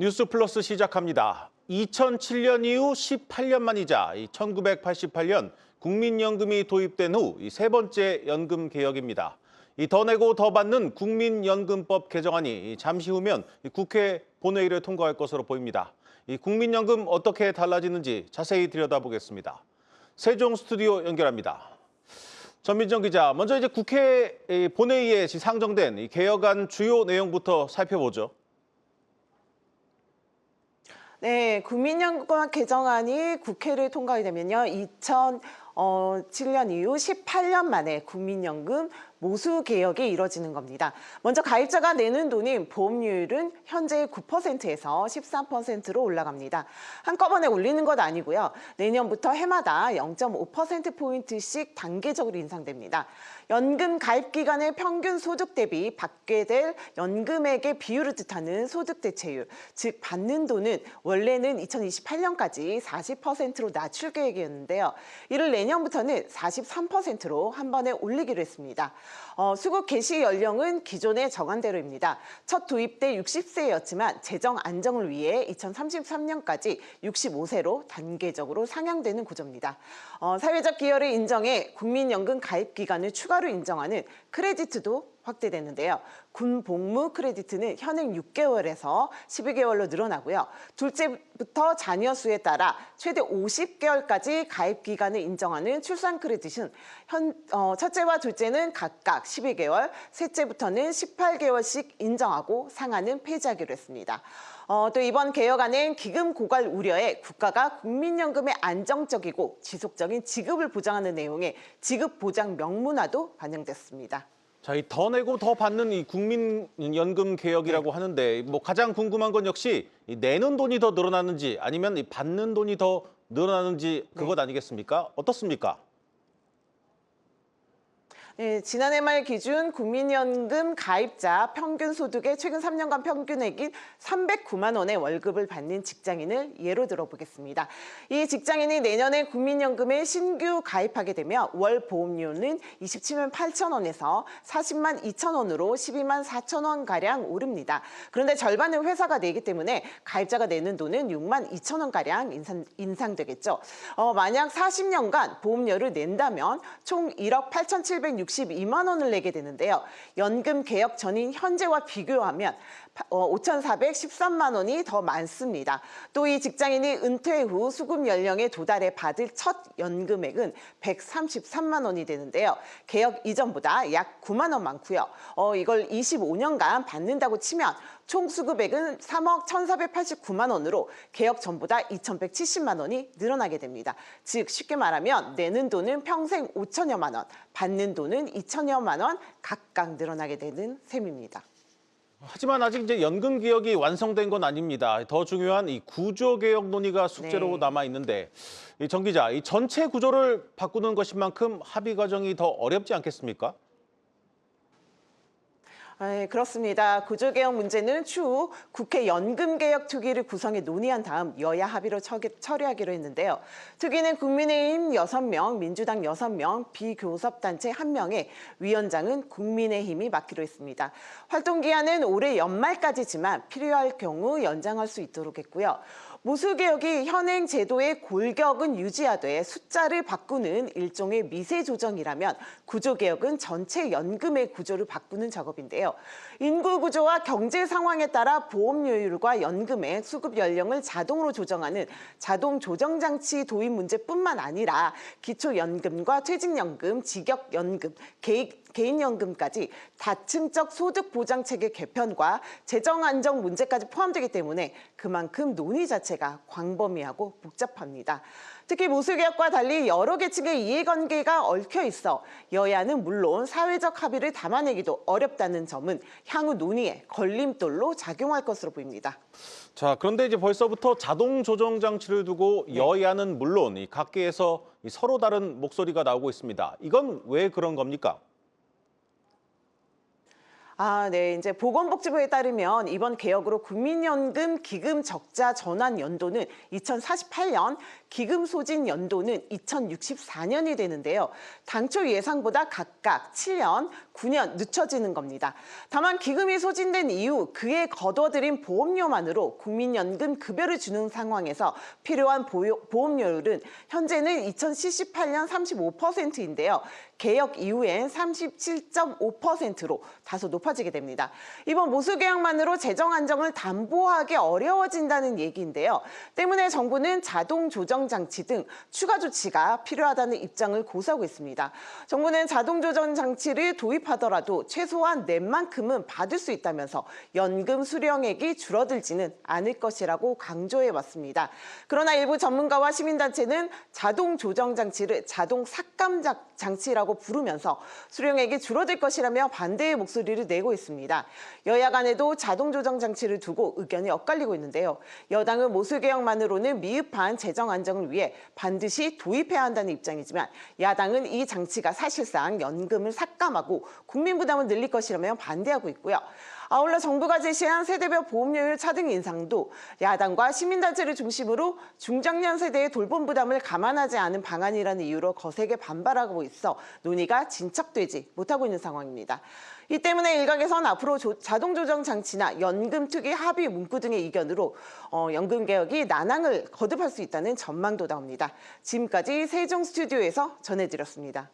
뉴스 플러스 시작합니다. 2007년 이후 18년 만이자 1988년 국민연금이 도입된 후 세 번째 연금 개혁입니다. 더 내고 더 받는 국민연금법 개정안이 잠시 후면 국회 본회의를 통과할 것으로 보입니다. 국민연금 어떻게 달라지는지 자세히 들여다보겠습니다. 세종 스튜디오 연결합니다. 전민정 기자, 먼저 국회 본회의에 상정된 개혁안 주요 내용부터 살펴보죠. 네, 국민연금 개정안이 국회를 통과하게 되면요. 2007년 이후 18년 만에 국민연금 모수 개혁이 이뤄지는 겁니다. 먼저 가입자가 내는 돈인 보험료율은 현재 9%에서 13%로 올라갑니다. 한꺼번에 올리는 것 아니고요. 내년부터 해마다 0.5%포인트씩 단계적으로 인상됩니다. 연금 가입 기간의 평균 소득 대비 받게 될 연금액의 비율을 뜻하는 소득 대체율, 즉 받는 돈은 원래는 2028년까지 40%로 낮출 계획이었는데요. 이를 내년부터는 43%로 한 번에 올리기로 했습니다. 수급 개시 연령은 기존의 정한대로입니다. 첫 도입 때 60세였지만 재정 안정을 위해 2033년까지 65세로 단계적으로 상향되는 구조입니다. 사회적 기여를 인정해 국민연금 가입 기간을 추가로 인정하는 크레디트도 확대됐는데요. 군 복무 크레디트는 현행 6개월에서 12개월로 늘어나고요. 둘째부터 자녀 수에 따라 최대 50개월까지 가입 기간을 인정하는 출산 크레딧은 첫째와 둘째는 각각 12개월, 셋째부터는 18개월씩 인정하고 상한은 폐지하기로 했습니다. 또 이번 개혁안엔 기금 고갈 우려에 국가가 국민연금의 안정적이고 지속적인 지급을 보장하는 내용의 지급 보장 명문화도 반영됐습니다. 자, 더 내고 더 받는 이 국민연금 개혁이라고 하는데 가장 궁금한 건 역시 내는 돈이 더 늘어나는지 아니면 받는 돈이 더 늘어나는지 그것 아니겠습니까? 어떻습니까? 네, 지난해 말 기준 국민연금 가입자 평균 소득의 최근 3년간 평균액인 309만 원의 월급을 받는 직장인을 예로 들어보겠습니다. 이 직장인이 내년에 국민연금에 신규 가입하게 되면 월 보험료는 27만 8천 원에서 40만 2천 원으로 12만 4천 원가량 오릅니다. 그런데 절반은 회사가 내기 때문에 가입자가 내는 돈은 6만 2천 원가량 인상되겠죠. 만약 40년간 보험료를 낸다면 총 1억 8,762만 원을 내게 되는데요. 연금 개혁 전인 현재와 비교하면 5,413만 원이 더 많습니다. 또 이 직장인이 은퇴 후 수급 연령에 도달해 받을 첫 연금액은 133만 원이 되는데요. 개혁 이전보다 약 9만 원 많고요. 이걸 25년간 받는다고 치면 총 수급액은 3억 1,489만 원으로 개혁 전보다 2,170만 원이 늘어나게 됩니다. 즉 쉽게 말하면 내는 돈은 평생 5천여만 원, 받는 돈은 2천여만 원 각각 늘어나게 되는 셈입니다. 하지만 아직 연금 개혁이 완성된 건 아닙니다. 더 중요한 이 구조 개혁 논의가 숙제로 남아 있는데 정 기자, 이 전체 구조를 바꾸는 것인 만큼 합의 과정이 더 어렵지 않겠습니까? 네, 그렇습니다. 구조개혁 문제는 추후 국회 연금개혁특위를 구성해 논의한 다음 여야 합의로 처리하기로 했는데요. 특위는 국민의힘 6명, 민주당 6명, 비교섭단체 1명에 위원장은 국민의힘이 맡기로 했습니다. 활동기한은 올해 연말까지지만 필요할 경우 연장할 수 있도록 했고요. 모수개혁이 현행 제도의 골격은 유지하되 숫자를 바꾸는 일종의 미세 조정이라면 구조개혁은 전체 연금의 구조를 바꾸는 작업인데요. 인구 구조와 경제 상황에 따라 보험료율과 연금의 수급 연령을 자동으로 조정하는 자동 조정 장치 도입 문제뿐만 아니라 기초연금과 퇴직연금, 직역연금, 개인연금까지 다층적 소득보장체계 개편과 재정 안정 문제까지 포함되기 때문에 그만큼 논의 자체가 광범위하고 복잡합니다. 특히 모수개혁과 달리 여러 계층의 이해관계가 얽혀 있어 여야는 물론 사회적 합의를 담아내기도 어렵다는 점은 향후 논의에 걸림돌로 작용할 것으로 보입니다. 자, 그런데 벌써부터 자동 조정 장치를 두고 여야는 물론 각계에서 서로 다른 목소리가 나오고 있습니다. 이건 왜 그런 겁니까? 네. 이제 보건복지부에 따르면 이번 개혁으로 국민연금 기금 적자 전환 연도는 2048년, 기금 소진 연도는 2064년이 되는데요. 당초 예상보다 각각 7년, 9년 늦춰지는 겁니다. 다만 기금이 소진된 이후 그에 거둬들인 보험료만으로 국민연금 급여를 주는 상황에서 필요한 보험료율은 현재는 2078년 35%인데요. 개혁 이후엔 37.5%로 다소 높아지게 됩니다. 이번 모수 개혁만으로 재정 안정을 담보하기 어려워진다는 얘기인데요. 때문에 정부는 자동 조정 장치 등 추가 조치가 필요하다는 입장을 고수하고 있습니다. 정부는 자동 조정 장치를 도입하더라도 최소한 낸만큼은 받을 수 있다면서 연금 수령액이 줄어들지는 않을 것이라고 강조해 왔습니다. 그러나 일부 전문가와 시민단체는 자동 조정 장치를 자동 삭감 장치라고 부르면서 수령액이 줄어들 것이라며 반대의 목소리를 내고 있습니다. 여야 간에도 자동 조정 장치를 두고 의견이 엇갈리고 있는데요. 여당은 모수 개혁만으로는 미흡한 재정 안정을 위해 반드시 도입해야 한다는 입장이지만 야당은 이 장치가 사실상 연금을 삭감하고 국민 부담을 늘릴 것이라며 반대하고 있고요. 아울러 정부가 제시한 세대별 보험료율 차등 인상도 야당과 시민단체를 중심으로 중장년 세대의 돌봄 부담을 감안하지 않은 방안이라는 이유로 거세게 반발하고 있어 논의가 진척되지 못하고 있는 상황입니다. 이 때문에 일각에선 앞으로 자동 조정 장치나 연금 투기 합의 문구 등의 이견으로 연금 개혁이 난항을 거듭할 수 있다는 전망도 나옵니다. 지금까지 세종 스튜디오에서 전해드렸습니다.